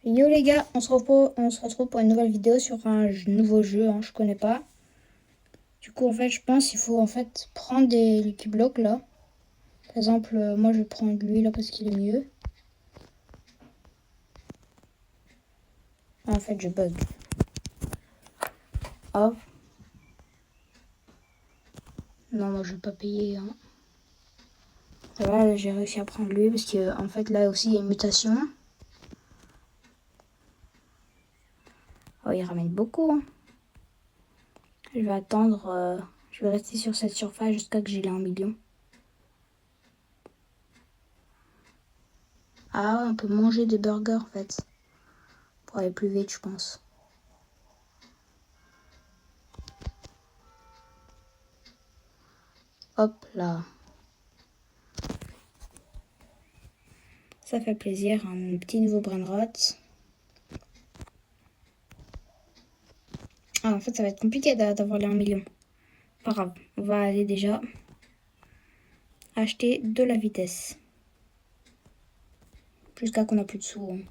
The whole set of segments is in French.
Yo les gars, on se retrouve pour une nouvelle vidéo sur un nouveau jeu, je connais pas. Du coup en fait je pense qu'il faut en fait prendre des Lucky Blocks là. Par exemple moi je vais prendre lui là parce qu'il est mieux. Ah, en fait je bug. Hop. Non moi je vais pas payer. Voilà, j'ai réussi à prendre lui parce que en fait là aussi il y a une mutation. Oh il ramène beaucoup. Je vais attendre, je vais rester sur cette surface jusqu'à que j'ai les 1 million. Ah ouais, on peut manger des burgers en fait. Pour aller plus vite je pense. Hop là. Ça fait plaisir, un petit nouveau brainrot. Ah, en fait, ça va être compliqué d'avoir les 1 million. Pas grave, on va aller déjà acheter de la vitesse. Jusqu'à qu'on a plus de sous.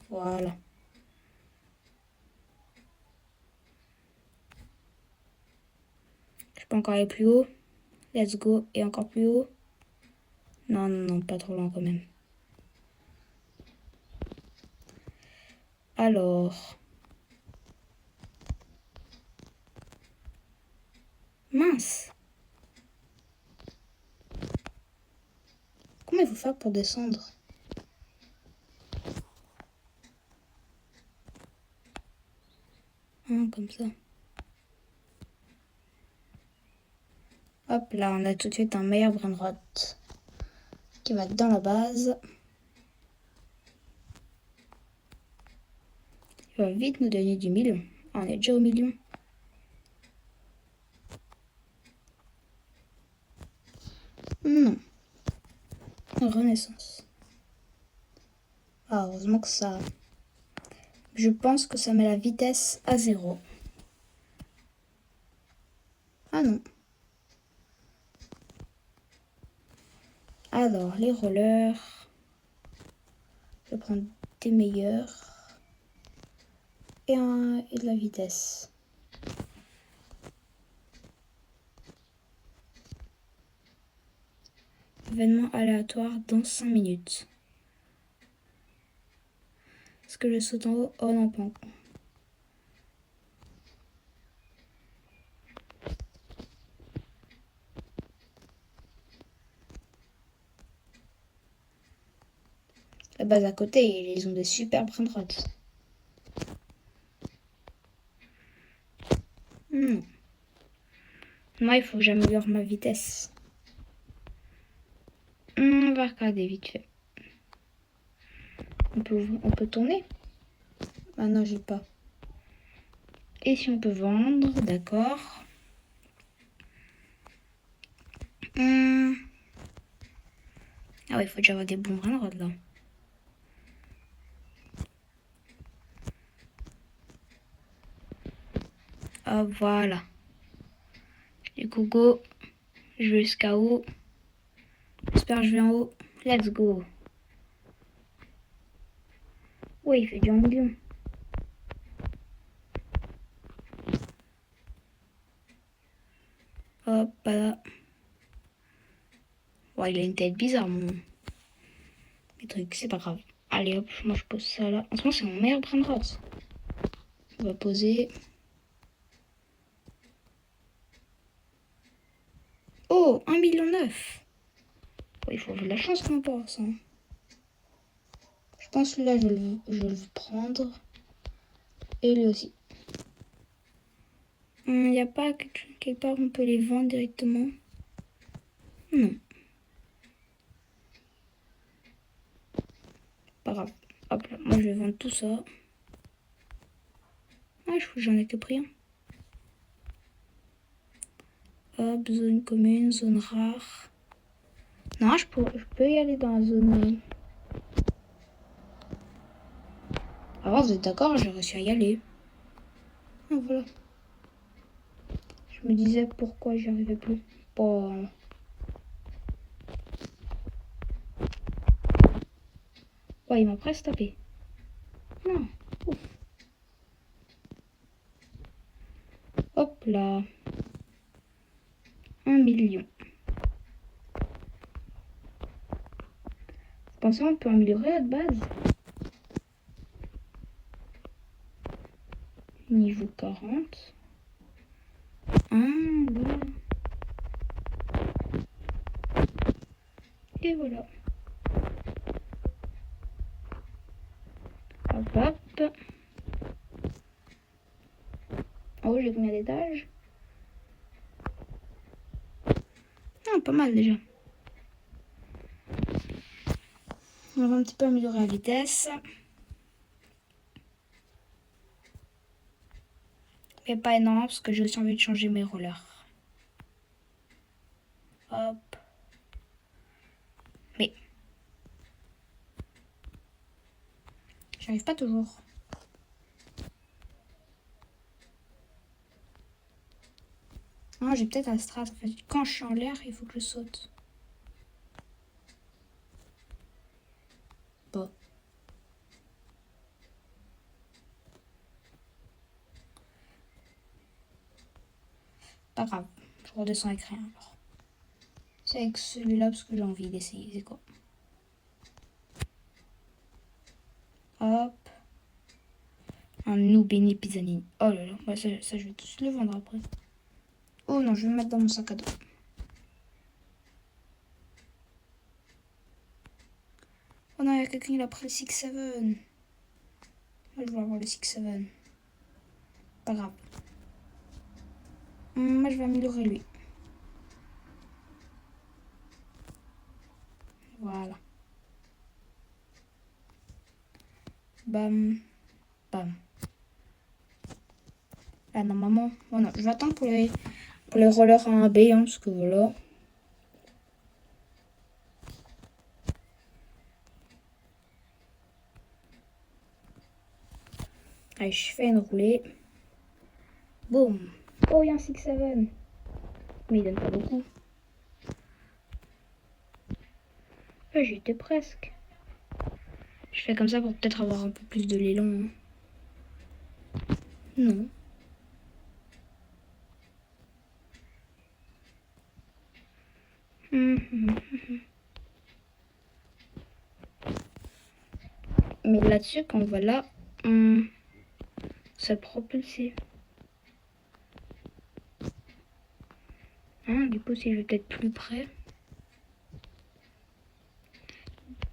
Voilà. Je peux encore aller plus haut. Let's go. Et encore plus haut. Non, non, non, pas trop loin quand même. Alors. Mince. Comment il faut faire pour descendre? Comme ça. Hop là, on a tout de suite un meilleur brainrot qui va dans la base. Il va vite nous donner du million. Ah, on est déjà au million. Non. Renaissance. Ah, heureusement que ça... Je pense que ça met la vitesse à 0. Ah non. Alors, les rollers. Je vais prendre des meilleurs. Et de la vitesse. Événement aléatoire dans 5 minutes. Est-ce que je saute en haut? Oh non, pas encore. La base à côté, ils ont des super brainrots. Moi, il faut que j'améliore ma vitesse. On va regarder vite fait. On peut tourner? Ah non, j'ai pas. Et si on peut vendre, d'accord. Ah oui, il faut déjà avoir des bons brainrots là. Ah voilà. Du coup, go. Je vais jusqu'à haut. J'espère que je vais en haut. Let's go. Ouais, il fait du 1 million. Hop là. Ouais, il a une tête bizarre, mon truc. C'est pas grave. Allez, hop, moi je pose ça là. En ce moment, c'est mon meilleur brainrot. On va poser. Oh, 1,9 million. Ouais, il faut de la chance qu'on pour ça. Je pense que là, je vais le prendre. Et lui aussi. Il n'y a pas quelque part où on peut les vendre directement? Non. Pas grave. Hop là, moi je vais vendre tout ça. Ouais, j'en ai que pris un. Hop, zone commune, zone rare. Non, je peux y aller dans la zone. Alors, vous êtes d'accord, j'ai réussi à y aller. Ah, voilà. Je me disais pourquoi j'y arrivais plus. Bon. Ouais, il m'a presque tapé. Non. Ouf. Hop là. 1 million. Vous pensez qu'on peut améliorer notre base? Niveau 40. Voilà. Et voilà. Hop hop. Oh, j'ai combien d'étages? Ah, pas mal déjà. On va un petit peu améliorer la vitesse. Mais pas énorme parce que j'ai aussi envie de changer mes rollers. Hop. Mais j'arrive pas toujours. Ah, j'ai peut-être la strat en fait. Quand je suis en l'air, il faut que je saute. Bon. Pas grave. Je redescends avec rien alors. C'est avec celui-là parce que j'ai envie d'essayer. C'est quoi? Hop. Un Noubeni Pizzanini. Oh là là. Ouais, ça, je vais tous le vendre après. Oh non, je vais le mettre dans mon sac à dos. Oh non, il y a quelqu'un qui a pris le 6-7. Moi, je veux avoir le 6-7. Pas grave. Moi, je vais améliorer lui. Voilà. Bam. Bam. Là, normalement... Oh non, je vais attendre pour les rollers à 1B, hein, parce que voilà. Allez, je fais une roulée. Boum. Oh, il y a un 6-7. Mais il donne pas beaucoup. Là, j'y étais presque. Je fais comme ça pour peut-être avoir un peu plus de l'élan. Non. Mais là-dessus, quand on va là, ça propulser. Du coup, si je vais peut-être plus près.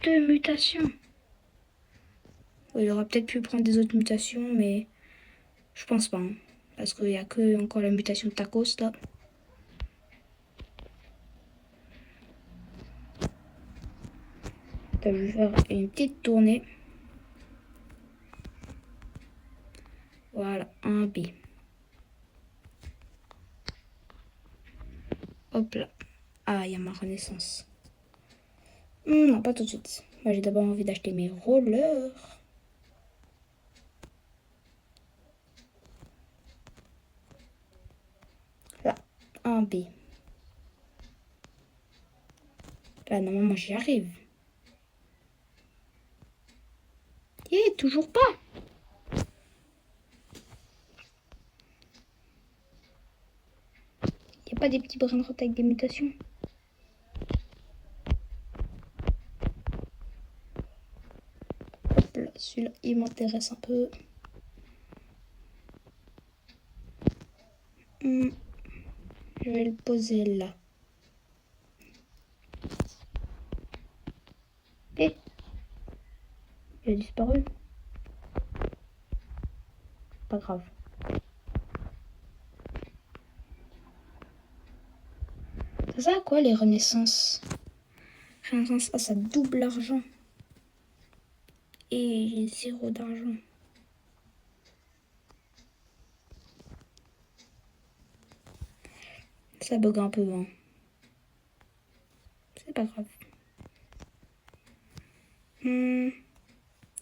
2 mutations. Il aurait peut-être pu prendre des autres mutations, mais je pense pas. Hein, parce qu'il n'y a que encore la mutation de tacos là. Je vais faire une petite tournée. Voilà, un B. Hop là. Ah, il y a ma renaissance. Non, pas tout de suite. Moi, j'ai d'abord envie d'acheter mes rollers. Là, un B. Là, normalement, j'y arrive. Et toujours pas. Il n'y a pas des petits brins de route avec des mutations. Hop là, celui-là, il m'intéresse un peu. Je vais le poser là. Et il a disparu. Pas grave. C'est ça quoi les renaissances? Renaissance, ah, ça double l'argent. Et j'ai 0 d'argent. Ça bug un peu, hein. C'est pas grave.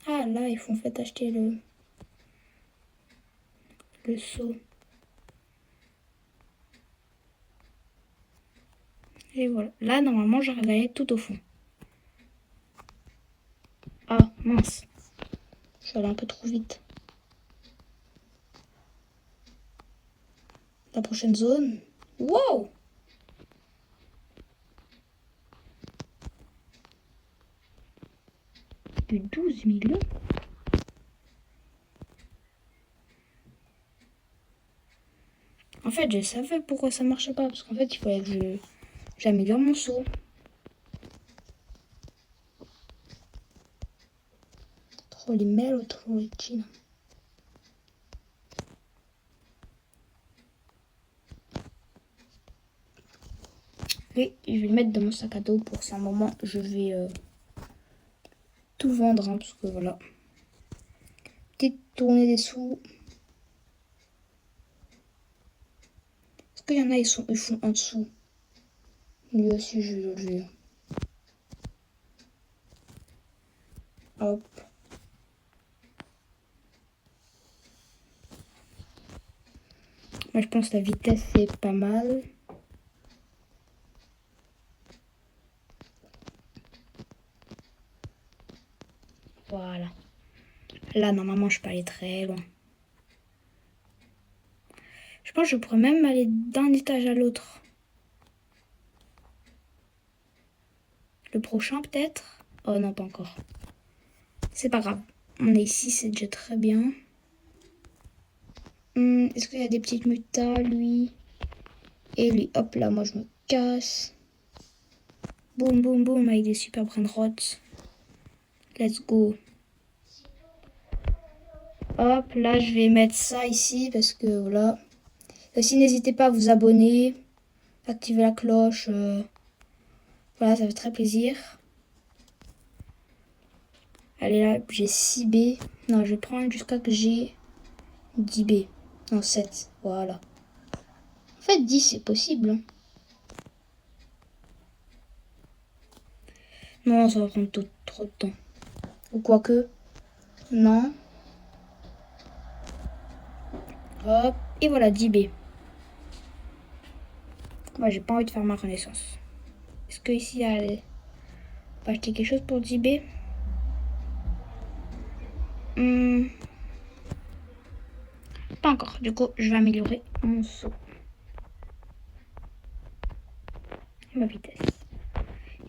Ah là, ils font fait acheter le seau. Et voilà. Là, normalement, j'aurais gagné tout au fond. Ah, mince. Je suis allée un peu trop vite. La prochaine zone. Wow! Du 12 millions. En fait, je savais pourquoi ça marchait pas. Parce qu'en fait, il fallait que j'améliore mon saut. Trop les mails, trop les chines. Et je vais le mettre dans mon sac à dos pour ça. Un moment, je vais tout vendre. Hein, parce que voilà. Petite tournée des sous. Est-ce qu'il y en a, ils font en dessous? Lui aussi, je vais le lever. Hop. Moi, je pense que la vitesse, c'est pas mal. Voilà. Là, normalement, je peux aller très loin. Je pense que je pourrais même aller d'un étage à l'autre. Le prochain, peut-être? Oh non, pas encore. C'est pas grave. On est ici, c'est déjà très bien. Est-ce qu'il y a des petites mutas, lui? Et lui, hop là, moi je me casse. Boum, boum, boum, avec des super brainrots. Let's go. Hop, là, je vais mettre ça ici parce que voilà. Aussi, n'hésitez pas à vous abonner, activer la cloche. Voilà, ça fait très plaisir. Allez, là, j'ai 6 B. Non, je vais prendre jusqu'à que j'ai 10 B. Non, 7. Voilà. En fait, 10, c'est possible. Hein. Non, ça va prendre trop de temps. Ou quoique. Non. Hop. Et voilà, 10 B. Moi, j'ai pas envie de faire ma renaissance. Est-ce que ici, on va acheter quelque chose pour 10 B? Pas encore. Du coup, je vais améliorer mon saut. Et ma vitesse.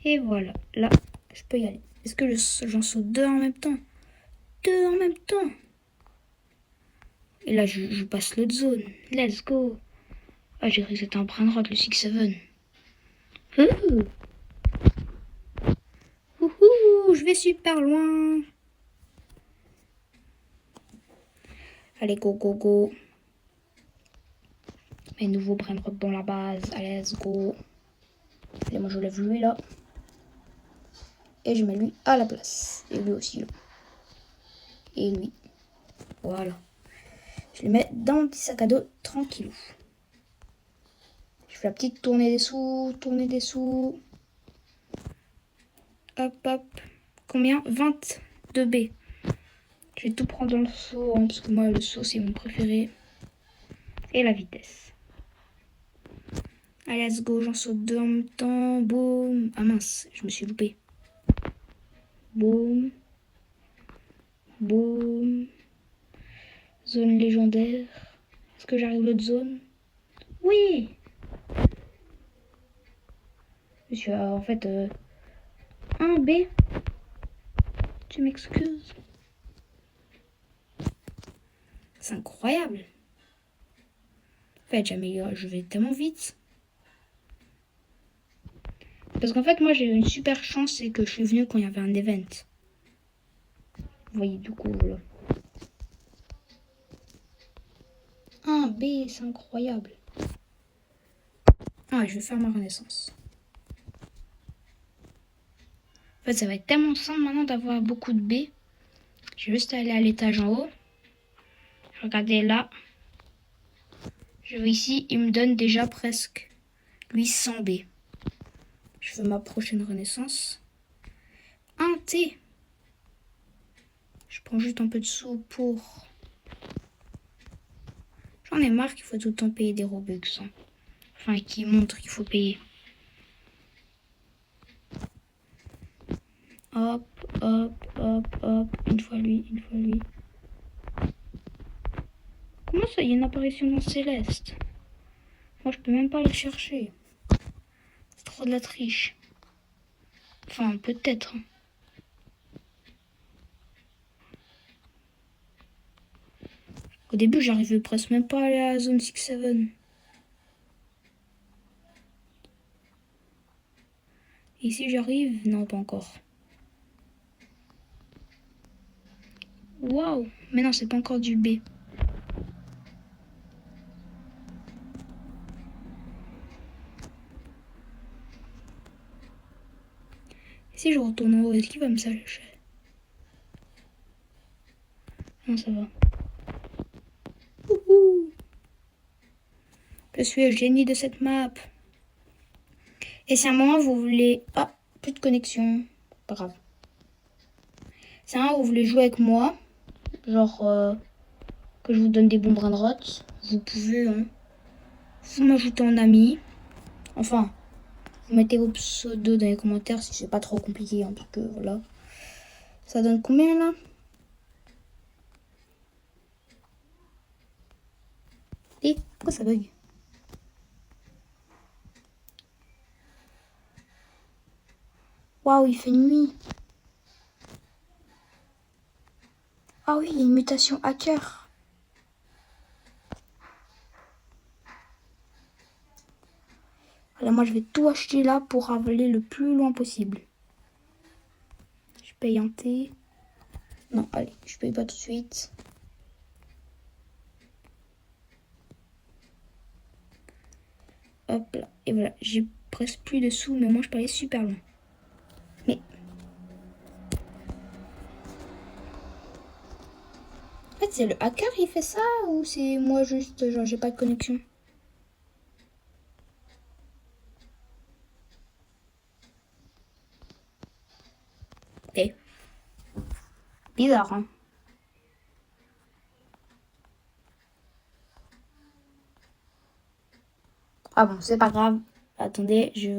Et voilà. Là, je peux y aller. Est-ce que j'en saute 2 en même temps? 2 en même temps. Et là, je passe l'autre zone. Let's go. Ah, j'ai cru que c'était un brainrot, le 6-7. Ouhou, je vais super loin. Allez, go, go, go. Mes nouveaux brainrot dans la base. Allez, let's go. Allez, moi, je lève lui, là. Et je mets lui à la place. Et lui aussi, là. Et lui. Voilà. Je le mets dans mon petit sac à dos, tranquillou. Je fais la petite tournée des sous, Hop, hop. Combien? 22 B. Je vais tout prendre dans le saut, hein, parce que moi, le saut, c'est mon préféré. Et la vitesse. Allez, let's go, j'en saute 2 en même temps. Boum. Ah mince, je me suis loupé. Boum. Boum. Zone légendaire. Est-ce que j'arrive à l'autre zone? Oui. Monsieur, en fait, 1 B. Tu m'excuses. C'est incroyable. En fait, j'améliore, je vais tellement vite. Parce qu'en fait, moi, j'ai eu une super chance, c'est que je suis venue quand il y avait un event. Vous voyez, du coup, voilà. 1 B, c'est incroyable. Ah, je vais faire ma renaissance. En fait, ça va être tellement simple maintenant d'avoir beaucoup de B. Je vais juste aller à l'étage en haut. Regardez là. Je vais ici, il me donne déjà presque 800 B. Je fais ma prochaine renaissance. Un T. Je prends juste un peu de sous pour... J'en ai marre qu'il faut tout le temps payer des Robux. Hein. Enfin, qui montrent qu'il faut payer. Hop, hop, hop, hop. Une fois lui, une fois lui. Comment ça, il y a une apparition dans Céleste? Moi, je peux même pas le chercher. C'est trop de la triche. Enfin, peut-être. Au début, j'arrivais presque même pas à aller à la zone 6-7. Ici, j'arrive? Non, pas encore. Waouh! Mais non, c'est pas encore du B. Et si je retourne en haut, est-ce qu'il va me sacher? Non, ça va. Wouhou! Je suis le génie de cette map. Et si à un moment vous voulez... Ah, plus de connexion. Pas grave. Si à un moment vous voulez jouer avec moi, genre que je vous donne des bons bras de rotte, vous pouvez vous m'ajouter en ami. Enfin, vous mettez vos pseudos dans les commentaires si c'est pas trop compliqué, parce que voilà. Ça donne combien là? Et pourquoi ça bug? Waouh, il fait nuit. Ah oui, il y a une mutation hacker. Alors moi je vais tout acheter là pour aller le plus loin possible. Je paye un T. Non, allez, je paye pas tout de suite. Hop là, et voilà, j'ai presque plus de sous, mais moi je peux aller super loin. Mais... En fait, c'est le hacker qui fait ça ou c'est moi juste, genre j'ai pas de connexion? Ok. Bizarre, hein. Ah bon, c'est pas grave. Attendez, je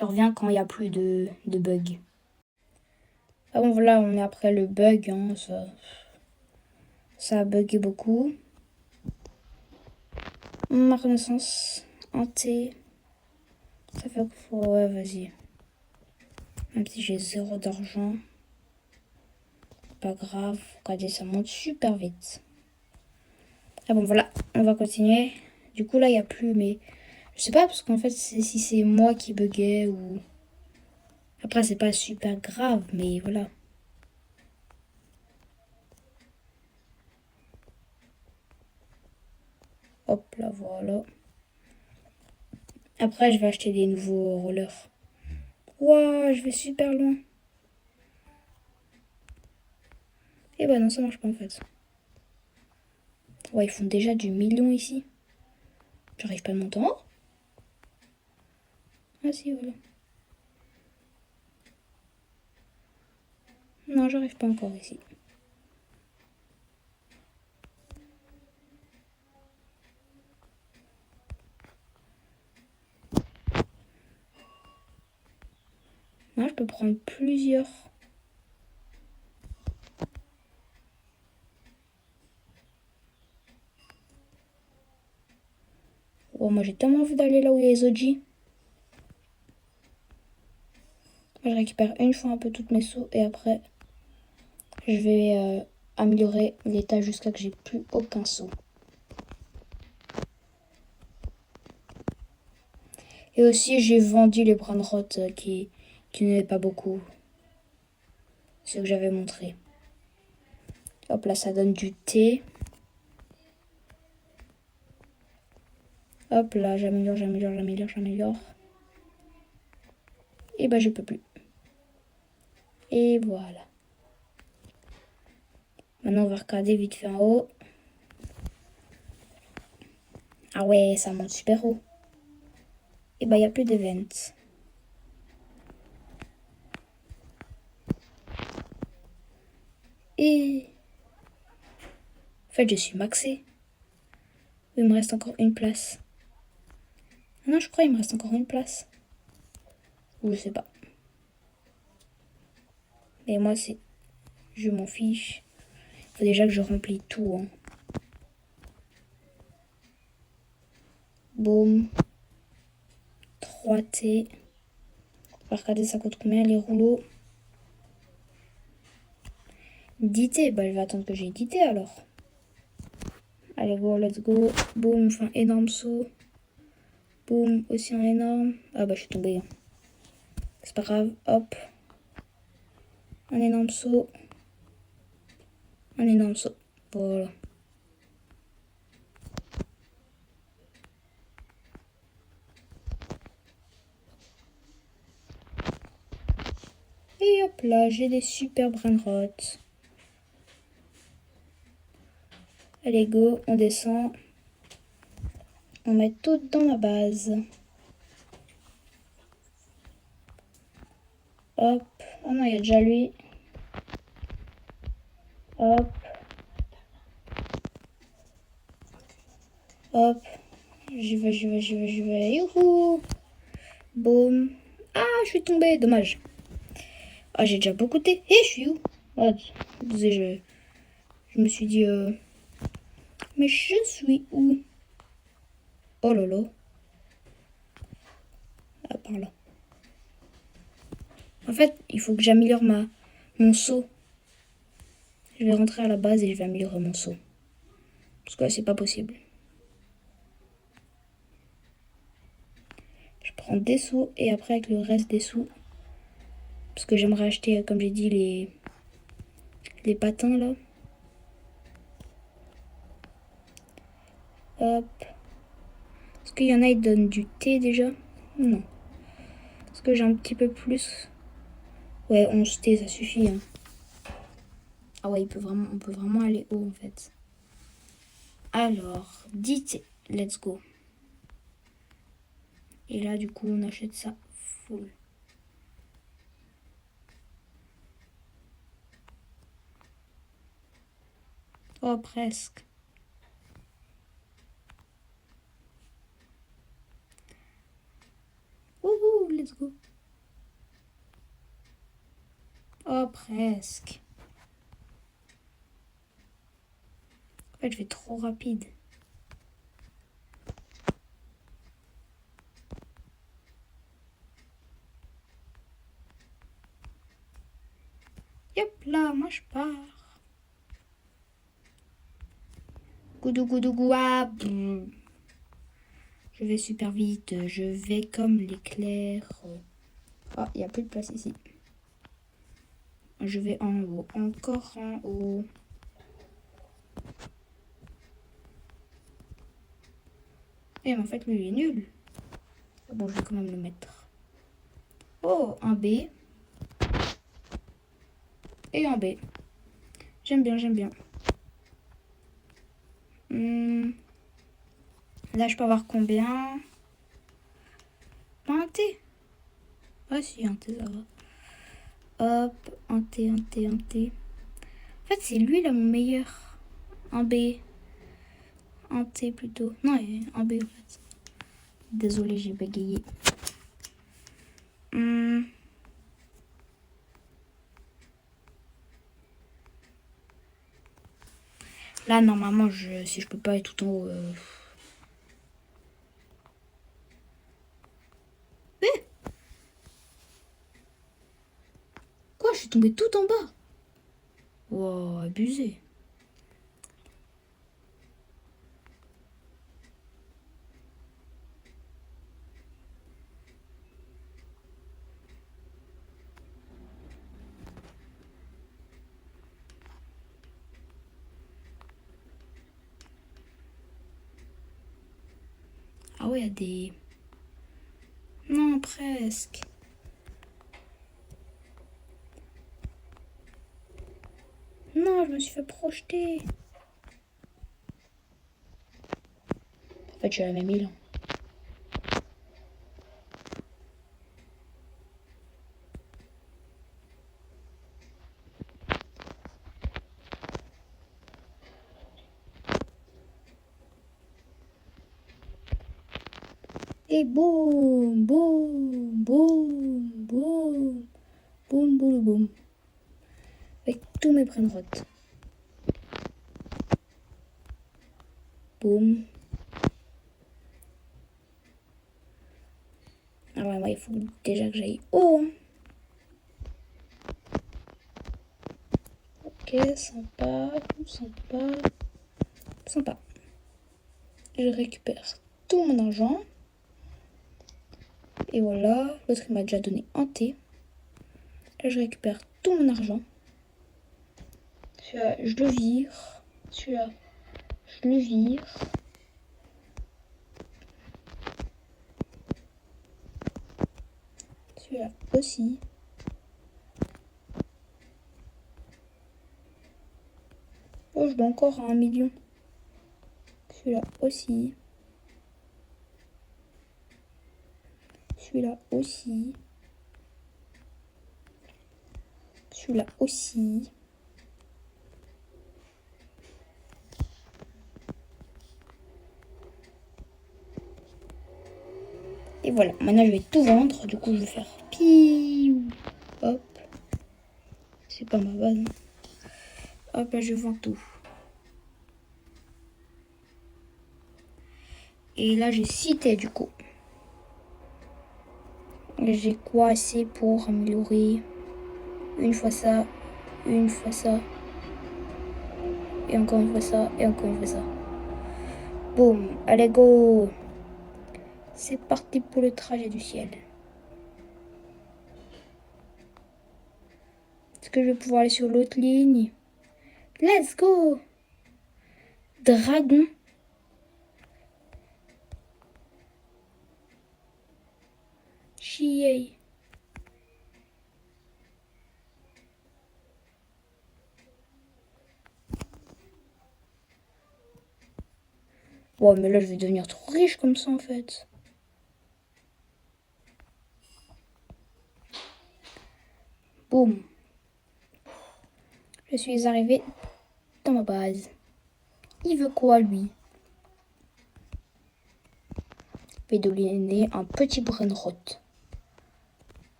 reviens quand il n'y a plus de bug. Ah bon, voilà, on est après le bug, hein, ça a bugué beaucoup. Ma renaissance, un T. Ça fait que faut... Ouais, vas-y. Même si j'ai 0 d'argent. Pas grave, regardez, ça monte super vite. Ah bon, voilà, on va continuer. Du coup, là, il n'y a plus, mais... Je sais pas, parce qu'en fait, si c'est moi qui buguais ou... Après, c'est pas super grave, mais voilà. Hop là, voilà. Après, je vais acheter des nouveaux rollers. Waouh, je vais super loin. Eh ben non, ça marche pas en fait. Ouais, ils font déjà du million ici. J'arrive pas à monter en haut. Ah si, voilà. Non, j'arrive pas encore ici. Non, je peux prendre plusieurs. Oh, moi j'ai tellement envie d'aller là où il y a les OG. Moi, je récupère une fois un peu toutes mes sauts et après je vais améliorer l'état jusqu'à que j'ai plus aucun saut. Et aussi j'ai vendu les bras de rotte qui n'avaient pas beaucoup. Ce que j'avais montré. Hop là, ça donne du thé. Hop là, j'améliore, j'améliore, j'améliore, j'améliore. Et bah je peux plus. Et voilà. Maintenant on va regarder vite fait en haut. Ah ouais, ça monte super haut. Et bah il n'y a plus d'events. Et... En fait je suis maxé. Il me reste encore une place. Non, je crois qu'il me reste encore une place. Ou je sais pas. Et moi, je m'en fiche. Il faut déjà que je remplis tout. Hein. Boum. 3T. On va regarder ça coûte combien les rouleaux. 10T. Bah, je vais attendre que j'ai 10T alors. Allez, go, let's go. Boum, je fais un énorme saut. Boum, aussi un énorme. Ah bah, je suis tombée. Hein. C'est pas grave. Hop. Un énorme saut. Un énorme saut. Voilà. Et hop là, j'ai des super brainrots. Allez, go, on descend. On met tout dans ma base. Hop. Oh non, il y a déjà lui. Hop. Hop. J'y vais, j'y vais, j'y vais, j'y vais. Youhou. Boum. Ah, je suis tombée. Dommage. Ah, j'ai déjà beaucoup de... je suis où? Ah, je me suis dit... Mais je suis où? Oh là là. Ah, par là. En fait, il faut que j'améliore mon saut. Je vais rentrer à la base et je vais améliorer mon saut. Parce que là, c'est pas possible. Je prends des sauts et après avec le reste des sous. Parce que j'aimerais acheter, comme j'ai dit, les patins là. Hop. Est-ce qu'il y en a, ils donnent du thé déjà? Non. Est-ce que j'ai un petit peu plus? Ouais, 11 thé, ça suffit. Hein. Ah ouais, on peut vraiment aller haut en fait. Alors, 10 thé. Let's go. Et là, du coup, on achète ça full. Oh, presque. Wouhou, let's go. Oh, presque. En fait, je vais trop rapide. Yep, là, moi je pars. Goudou, goudou, goua. Je vais super vite. Je vais comme l'éclair. Oh, il n'y a plus de place ici. Je vais en haut. Encore en haut. Et en fait, lui, il est nul. Bon, je vais quand même le mettre. Oh, un B. Et un B. J'aime bien, j'aime bien. Là, je peux avoir combien? Pas un T. Ah si, un T, ça va. Hop, un T, un T, un T. En fait, c'est lui, là, mon meilleur. Un B. Un T, plutôt. Non, un B, en fait. Désolée, j'ai bégayé. Là, normalement, si je peux pas être tout en haut... Quoi? Je suis tombée tout en bas. Wow, abusé. Ah ouais, il y a des... Non, presque. Non, je me suis fait projeter. En fait, je suis à la même île. Et boum, boum, boum, boum, boum, boum, boum. tous mes brainrots. Boum. Ah ouais, moi, il faut déjà que j'aille haut. Ok, sympa, sympa, sympa. Je récupère tout mon argent. Et voilà, l'autre il m'a déjà donné un thé. Là, je récupère tout mon argent. Celui-là, je le vire. Celui-là, je le vire. Celui-là aussi. Oh, je dois encore à 1 million. Celui-là aussi. Celui-là aussi. Celui-là aussi. Et voilà, maintenant je vais tout vendre. Du coup, je vais faire piou. Hop. C'est pas ma base. Hop, là, je vends tout. Et là, j'ai cité du coup. J'ai quoi assez pour améliorer une fois ça, une fois ça, et encore une fois ça, et encore une fois ça. Boum, allez go. C'est parti pour le trajet du ciel. Est-ce que je vais pouvoir aller sur l'autre ligne? Let's go. Dragon. Chier. Bon, mais là, je vais devenir trop riche comme ça, en fait. Boum. Je suis arrivé dans ma base. Il veut quoi, lui? Je vais donner un petit brainrot.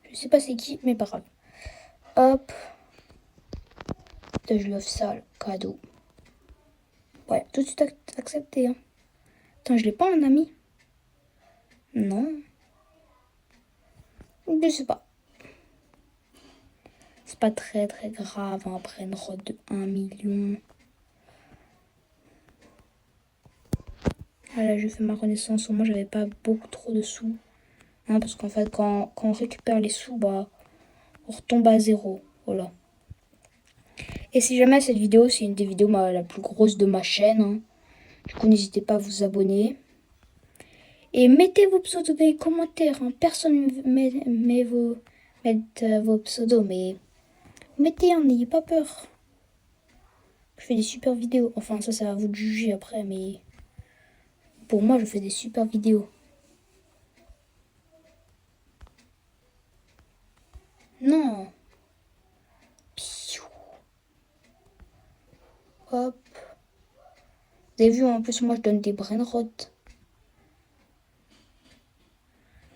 Je sais pas c'est qui, mais pas grave. Hop. Je lui offre ça, le cadeau. Ouais, tout de suite accepté. Hein. Attends, je l'ai pas en ami? Non. Je sais pas. C'est pas très très grave, hein, après une route de 1 million. Voilà, je fais ma renaissance. Moi, j'avais pas beaucoup trop de sous. Hein, parce qu'en fait, quand on récupère les sous, bah, on retombe à zéro. Voilà. Et si jamais cette vidéo, c'est une des vidéos la plus grosse de ma chaîne. Hein. Du coup, n'hésitez pas à vous abonner. Et mettez vos pseudos dans les commentaires. Hein. Personne ne met vos pseudos, mais mettez, hein, n'ayez pas peur. Je fais des super vidéos. Enfin, ça, c'est à vous de juger après, mais pour moi, je fais des super vidéos. Non. Piou. Hop. Vous avez vu, en plus, moi, je donne des brainrots.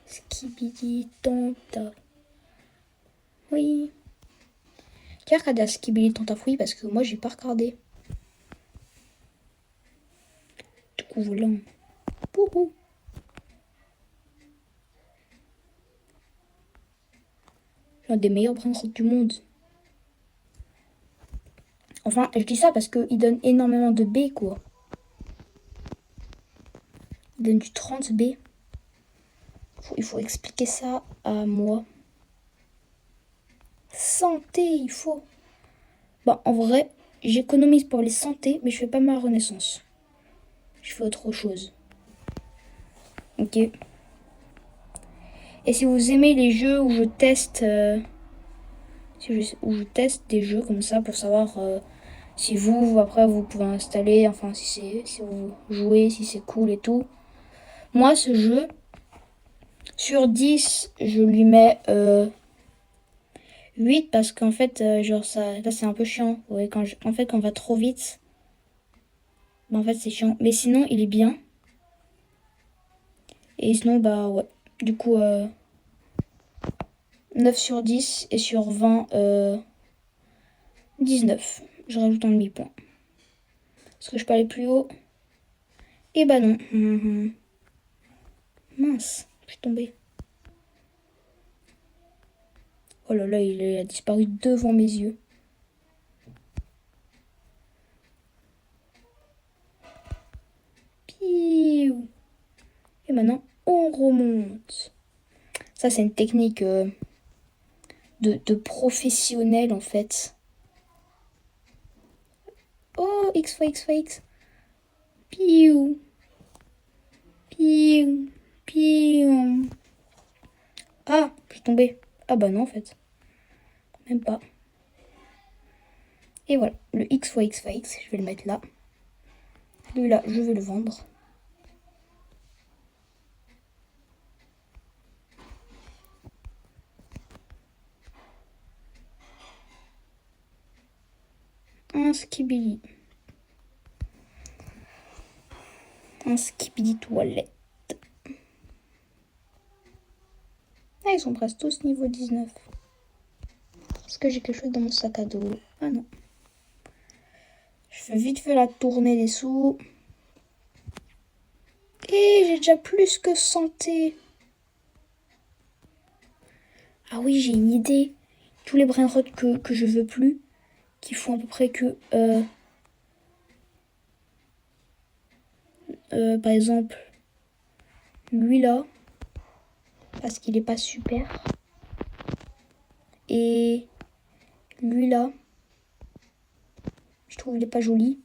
Skibidi tonta. Oui. Qui a regardé à Skibidi tonta oui, parce que moi, j'ai pas regardé. Du coup, voilà. Pouhou. L'un des meilleurs brainrots du monde. Enfin, je dis ça parce qu'il donne énormément de B, quoi. Il donne du 30 B. Il faut expliquer ça à moi. Santé, il faut. Bon, en vrai, j'économise pour les santé, mais je fais pas ma renaissance. Je fais autre chose. Ok. Et si vous aimez les jeux où je teste, où je teste des jeux comme ça pour savoir si vous après vous pouvez installer, enfin si vous jouez, si c'est cool et tout. Moi, ce jeu, sur 10, je lui mets 8 parce qu'en fait, genre ça, là c'est un peu chiant. Ouais, en fait, quand on va trop vite, bah, en fait c'est chiant. Mais sinon, il est bien. Et sinon, bah ouais. Du coup, 9 sur 10 et sur 20, 19. Je rajoute un demi-point. Est-ce que je peux aller plus haut? Eh bah non. Mince, je suis tombée. Oh là là, il a disparu devant mes yeux. Piou. Et maintenant, on remonte. Ça, c'est une technique de professionnel, en fait. Oh, X fois X fois X. Piou. Piou. Piou. Ah, je suis tombée. Ah bah non, en fait. Même pas. Et voilà, le X fois X fois X, je vais le mettre là. Celui-là, je vais le vendre. Un skibidi. Un skibidi toilette. Ah, ils sont presque tous niveau 19. Est-ce que j'ai quelque chose dans mon sac à dos? Ah non. Je fais vite fait la tournée des sous. Et j'ai déjà plus que santé. Ah oui, j'ai une idée. Tous les brainrots que je veux plus, qui font à peu près que... par exemple, lui là, parce qu'il est pas super. Et lui là, je trouve il est pas joli.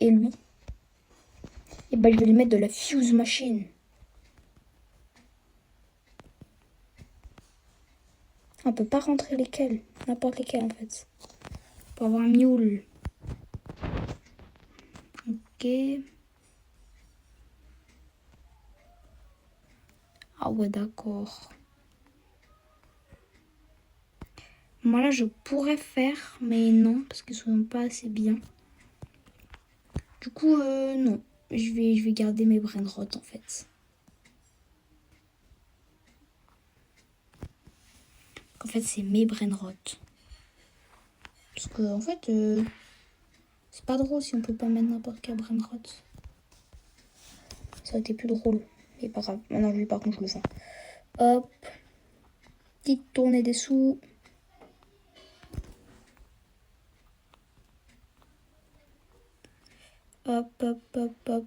Et lui, et bah je vais lui mettre de la fuse machine. On peut pas rentrer lesquels, n'importe lesquels en fait. Pour avoir un mule. Ok. Ah ouais, d'accord. Moi là, je pourrais faire, mais non, parce qu'ils sont pas assez bien. Du coup, non. Je vais garder mes brainrots en fait. En fait, c'est mes brainrots. Parce que, en fait, c'est pas drôle si on peut pas mettre n'importe quel brainrot. Ça aurait été plus drôle. Mais pas grave. Maintenant, lui, par contre, je le fais. Hop. Petite tournée des sous. Hop, hop, hop, hop.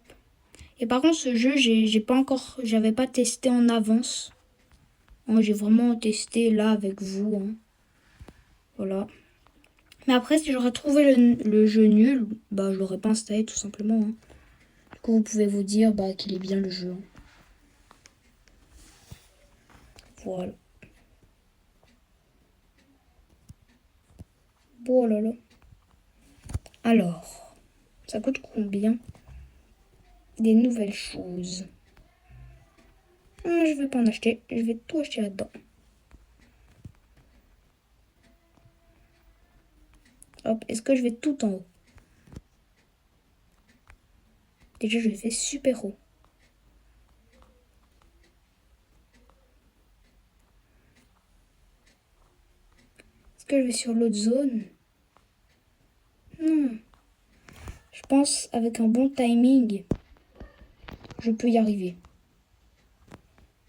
Et par contre, ce jeu, j'avais pas testé en avance. Moi, j'ai vraiment testé là avec vous. Hein. Voilà. Mais après, si j'aurais trouvé le jeu nul, bah, je l'aurais pas installé tout simplement. Hein. Du coup, vous pouvez vous dire bah, qu'il est bien le jeu. Hein. Voilà. Bon, oh là là. Alors, ça coûte combien? Des nouvelles choses. Je vais pas en acheter. Je vais tout acheter là-dedans. Hop, est-ce que je vais tout en haut? Déjà, je le fais super haut. Est-ce que je vais sur l'autre zone? Non. Je pense avec un bon timing, je peux y arriver.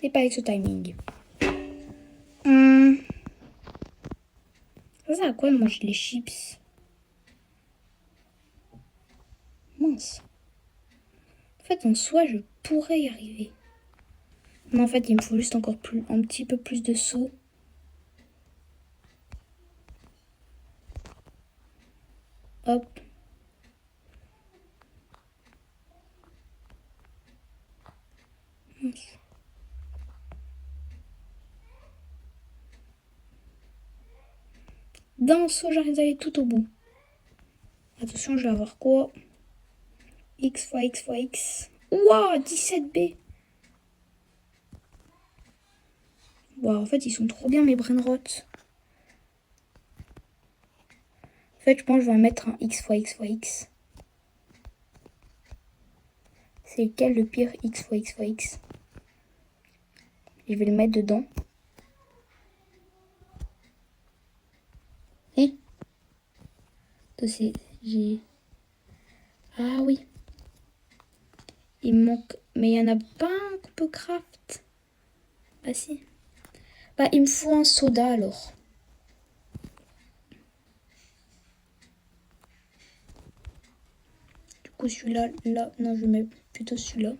Et pas avec ce timing. Ça sert à quoi de manger les chips? Mince. En fait, en soi, je pourrais y arriver. Mais en fait, il me faut juste encore un petit peu plus de sauts. Hop. Mince. D'un saut, j'arrive d'aller tout au bout. Attention, je vais avoir quoi? X fois X fois X. Ouah, 17B. Wow, en fait, ils sont trop bien mes brainrots. En fait, je pense que je vais mettre un X fois X fois X. C'est lequel le pire X fois X fois X? Je vais le mettre dedans. Et j'ai... Ah oui. Il me manque... Mais il n'y en a pas un qu'on peut craft. Ah si. Bah il me faut un soda alors. Du coup celui-là, là... Non, je mets plutôt celui-là.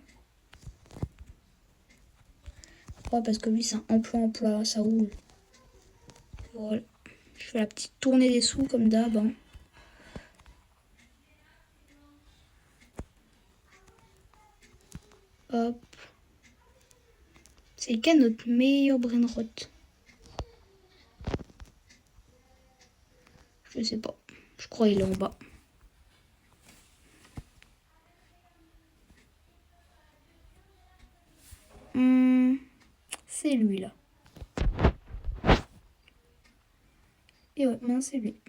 Ouais, parce que lui c'est un emploi, ça roule. Voilà. Je fais la petite tournée des sous comme d'hab. Hein. Hop. C'est lequel notre meilleur brainrot? Je sais pas. Je crois qu'il est en bas. C'est lui là. Et ouais, non, c'est lui.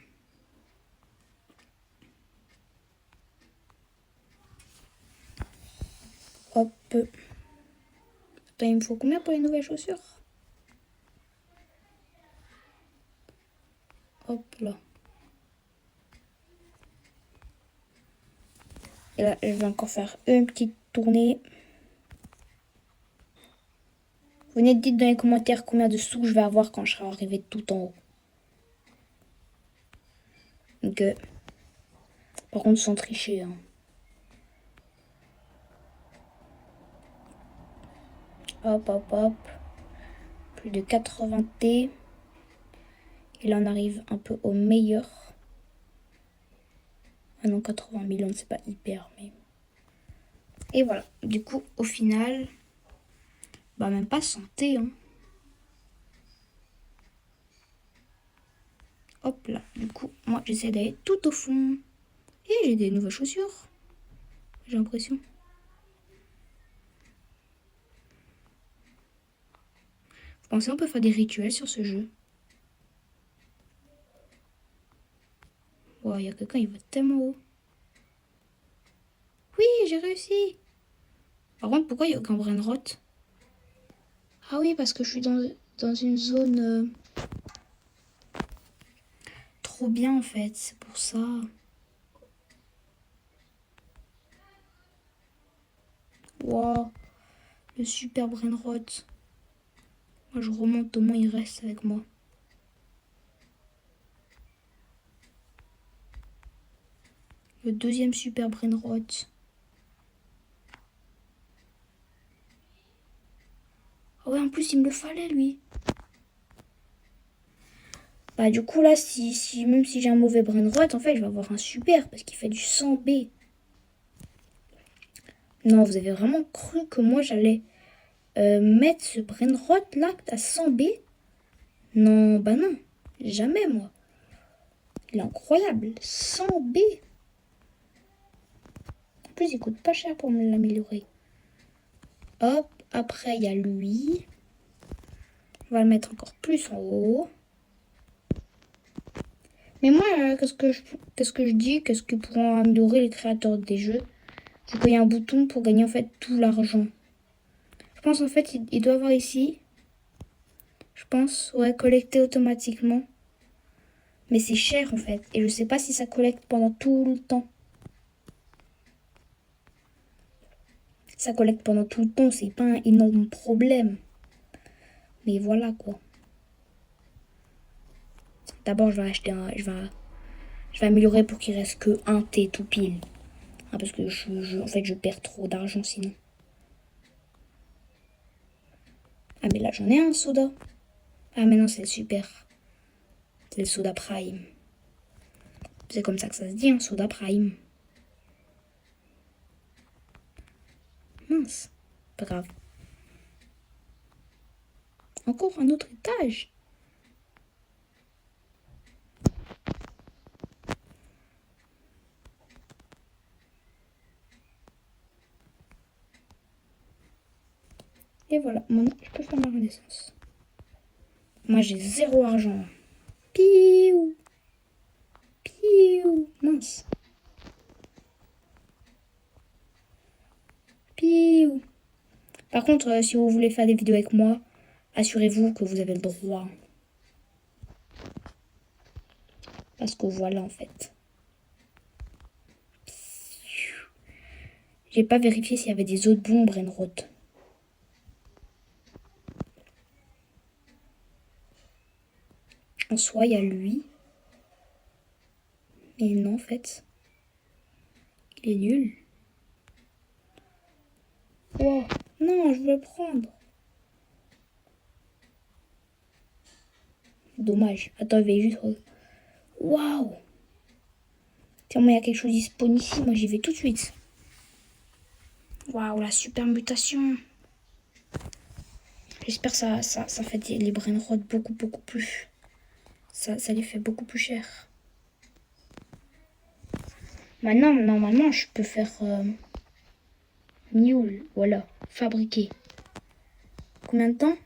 Hop. Attends, il me faut combien pour les nouvelles chaussures? Hop là. Et là, je vais encore faire une petite tournée. Venez de dire dans les commentaires combien de sous je vais avoir quand je serai arrivé tout en haut. Donc, par contre, sans tricher. Hein. Hop, hop, hop. Plus de 80 T. Et là, on arrive un peu au meilleur. Ah non, 80 millions, c'est pas hyper, mais... Et voilà. Du coup, au final... Bah, même pas 100 T, hein. Hop là. Du coup, moi, j'essaie d'aller tout au fond. Et j'ai des nouvelles chaussures. J'ai l'impression. Vous pensez on peut faire des rituels sur ce jeu? Wow, il y a quelqu'un, il va tellement haut. Oui, j'ai réussi. Par contre, pourquoi il n'y a aucun brainrot? Ah oui, parce que je suis dans une zone trop bien en fait, c'est pour ça. Wow, le super brainrot. Moi je remonte, au moins il reste avec moi. Le deuxième super brainrot. Ah ouais, en plus il me le fallait lui. Bah du coup là, même si j'ai un mauvais brainrot, en fait je vais avoir un super parce qu'il fait du 100B. Non, vous avez vraiment cru que moi j'allais mettre ce brainrot là à 100B? Non, bah non, jamais moi. Il est incroyable, 100B. En plus, il coûte pas cher pour me l'améliorer. Hop, après il y a lui. On va le mettre encore plus en haut. Mais moi, qu'est-ce que je dis? Qu'est-ce que pourront améliorer les créateurs des jeux? C'est qu'il y a un bouton pour gagner en fait tout l'argent. Je pense en fait il doit avoir ici. Je pense, ouais, collecter automatiquement. Mais c'est cher en fait. Et je sais pas si ça collecte pendant tout le temps. Si ça collecte pendant tout le temps, c'est pas un énorme problème. Mais voilà quoi. D'abord, je vais acheter un. Je vais améliorer pour qu'il reste que un T tout pile. Ah, parce que en fait, je perds trop d'argent sinon. Ah, mais là, j'en ai un soda. Ah, mais non, c'est super. C'est le soda prime. C'est comme ça que ça se dit, un soda prime. Mince. Pas grave. Encore un autre étage. Et voilà, maintenant je peux faire ma renaissance. Moi j'ai zéro argent. Piou. Piou. Mince. Piou. Par contre, si vous voulez faire des vidéos avec moi, Assurez-vous que vous avez le droit. Parce que voilà, en fait. J'ai pas vérifié s'il y avait des autres bons brainrot. En soi, il y a lui. Mais non, en fait. Il est nul. Oh, non, je veux le prendre. Dommage. Attends, je vais juste... Waouh. Tiens, moi, il y a quelque chose qui spawn ici. Moi, j'y vais tout de suite. Waouh, la super mutation. J'espère que ça fait les brainrot beaucoup plus. Ça les fait beaucoup plus cher. Maintenant, normalement, je peux faire... Mule, voilà. Fabriquer. Combien de temps?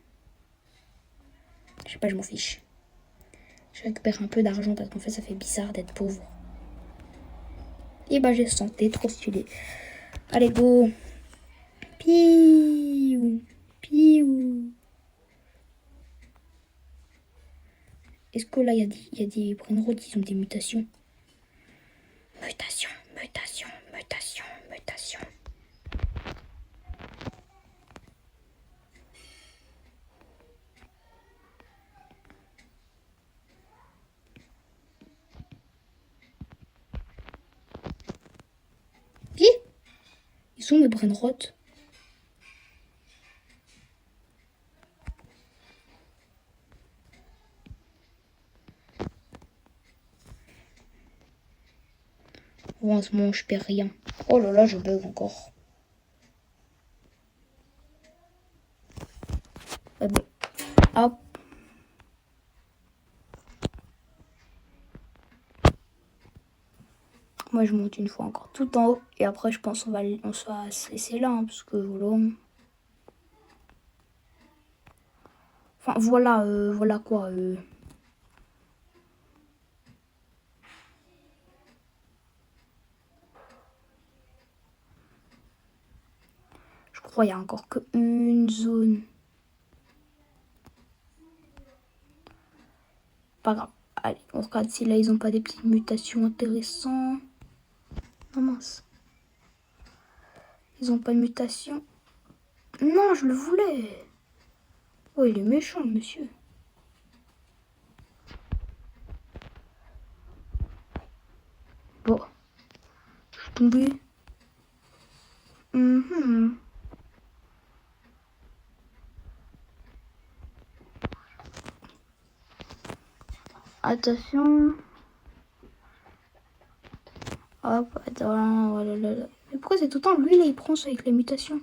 Je sais pas, je m'en fiche. Je récupère un peu d'argent parce qu'en fait, ça fait bizarre d'être pauvre. Et bah, j'ai santé, trop stylé. Allez, go. Piou. Piou. Est-ce que là, il y a des brainrot qui ont des mutations? Mutation, mutation, mutation, mutation. Qui? Ils sont mes brainrot. Oh, en ce moment, je perds rien. Oh là là, je bug encore. Hop. Moi, je monte une fois encore tout en haut. Et après, je pense on va se laisser là. Hein, parce que voilà. Enfin, voilà quoi. Je crois qu'il y a encore qu'une zone. Pas grave. Allez, on regarde si là, ils ont pas des petites mutations intéressantes. Oh mince. Ils ont pas de mutation. Non, je le voulais. Oh, il est méchant, monsieur. Bon. Je suis tombé. Attention. Hop, attends. Oh là là là. Mais pourquoi c'est tout le temps lui, là, il prend ça avec les mutations?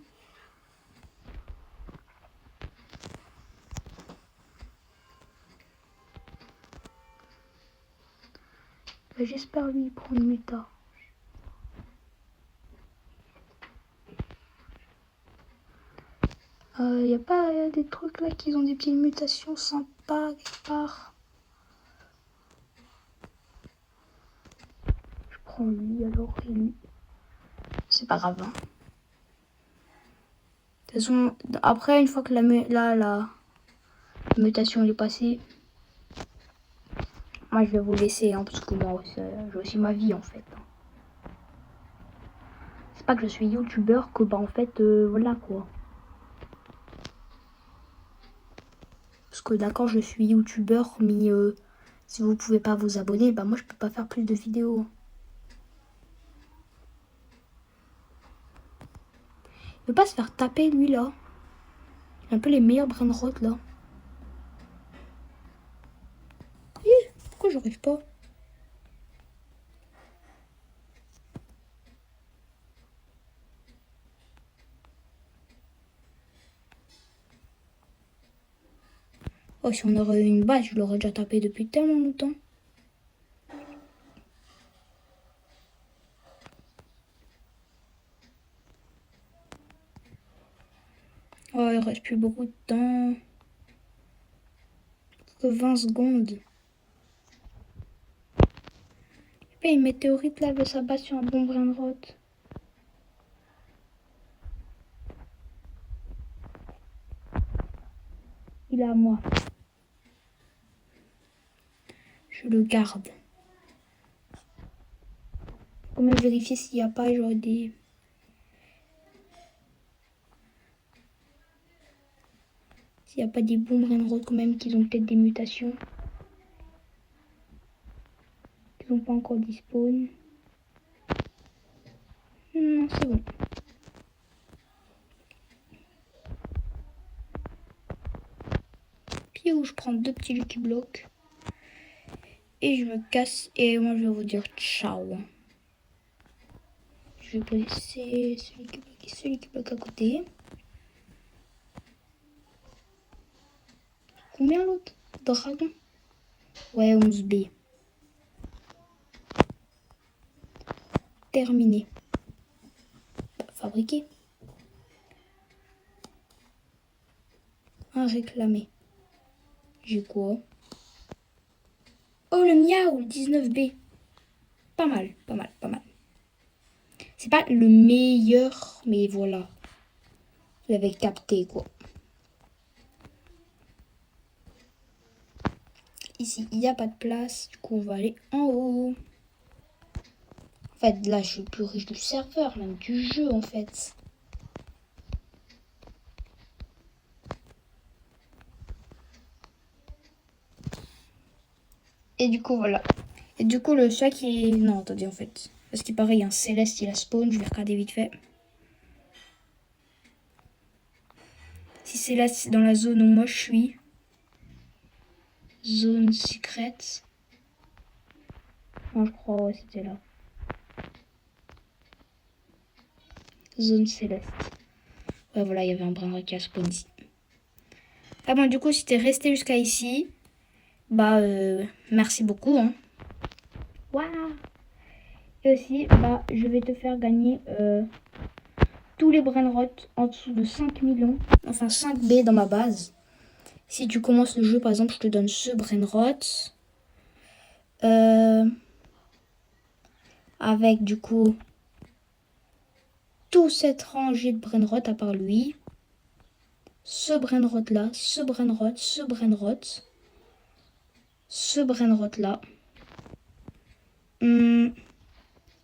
Bah, j'espère lui, il prend une muta. Y a pas des trucs là qui ont des petites mutations sympas quelque part? Je prends lui alors et lui. C'est pas grave. Hein. De toute façon, après, une fois que la mutation est passée, moi je vais vous laisser, hein, parce que moi j'ai aussi ma vie en fait. C'est pas que je suis youtubeur que bah en fait, voilà quoi. Parce que d'accord, je suis youtubeur, mais si vous pouvez pas vous abonner, bah moi je peux pas faire plus de vidéos. Il veut pas se faire taper lui là. Il a un peu les meilleurs brainrot là. Pourquoi j'arrive pas? Oh, si on aurait eu une base, je l'aurais déjà tapé depuis tellement longtemps. Oh, il reste plus beaucoup de temps. Que 20 secondes. Et puis une météorite là veut s'abattre sur un bon brainrot. il est à moi. Je le garde. Quand même vérifier s'il n'y a pas genre des... S'il n'y a pas des bons brainrot quand même, qu'ils ont peut-être des mutations. Qu'ils n'ont pas encore dispawn. Non, c'est bon. Puis où je prends 2 petits Lucky Blocks. Et je me casse. Et moi, je vais vous dire ciao. Je vais poser celui qui bloque à côté. Combien l'autre? Dragon? Ouais, 11B. Terminé. Fabriqué. Un réclamé. J'ai quoi? Oh, le miaou, 19B. Pas mal, pas mal, pas mal. C'est pas le meilleur, mais voilà. Vous avez capté, quoi. Ici, il n'y a pas de place. Du coup, on va aller en haut. En fait, là, je suis le plus riche du serveur, même du jeu, en fait. Et du coup, voilà. Et du coup, le chat qui est... Non, attendez, en fait. Parce qu'il paraît, il y a un Céleste, il a spawn. Je vais regarder vite fait. Si Céleste, c'est dans la zone où moi je suis. Zone secrète. Non, je crois, ouais, c'était là. Zone Céleste. Ouais, voilà, il y avait un brin qui a spawn ici. Ah bon, du coup, si t'es resté jusqu'à ici, bah, merci beaucoup, hein. Waouh! Et aussi, bah, je vais te faire gagner tous les brainrot en dessous de 5 millions. Enfin, 5B dans ma base. Si tu commences le jeu, par exemple, je te donne ce brainrot. Avec, du coup, toute cette rangée de brainrot à part lui. Ce brainrot là, ce brainrot, ce brainrot. Ce brainrot là.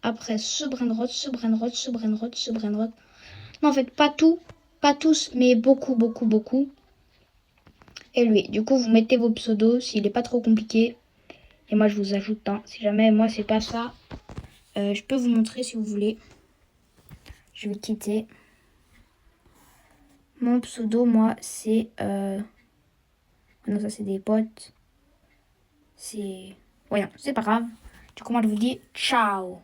Après, ce brainrot, ce brainrot, ce brainrot, ce brainrot. Non, en fait, pas tout. Pas tous, mais beaucoup, beaucoup, beaucoup. Et lui. Du coup, vous mettez vos pseudos s'il n'est pas trop compliqué. Et moi, je vous ajoute un. Si jamais, moi, c'est pas ça. Je peux vous montrer si vous voulez. Je vais quitter. Mon pseudo, moi, c'est... Non, ça, c'est des potes. C'est... Ouais, non, c'est pas grave. Du coup, moi, je vous dis ciao.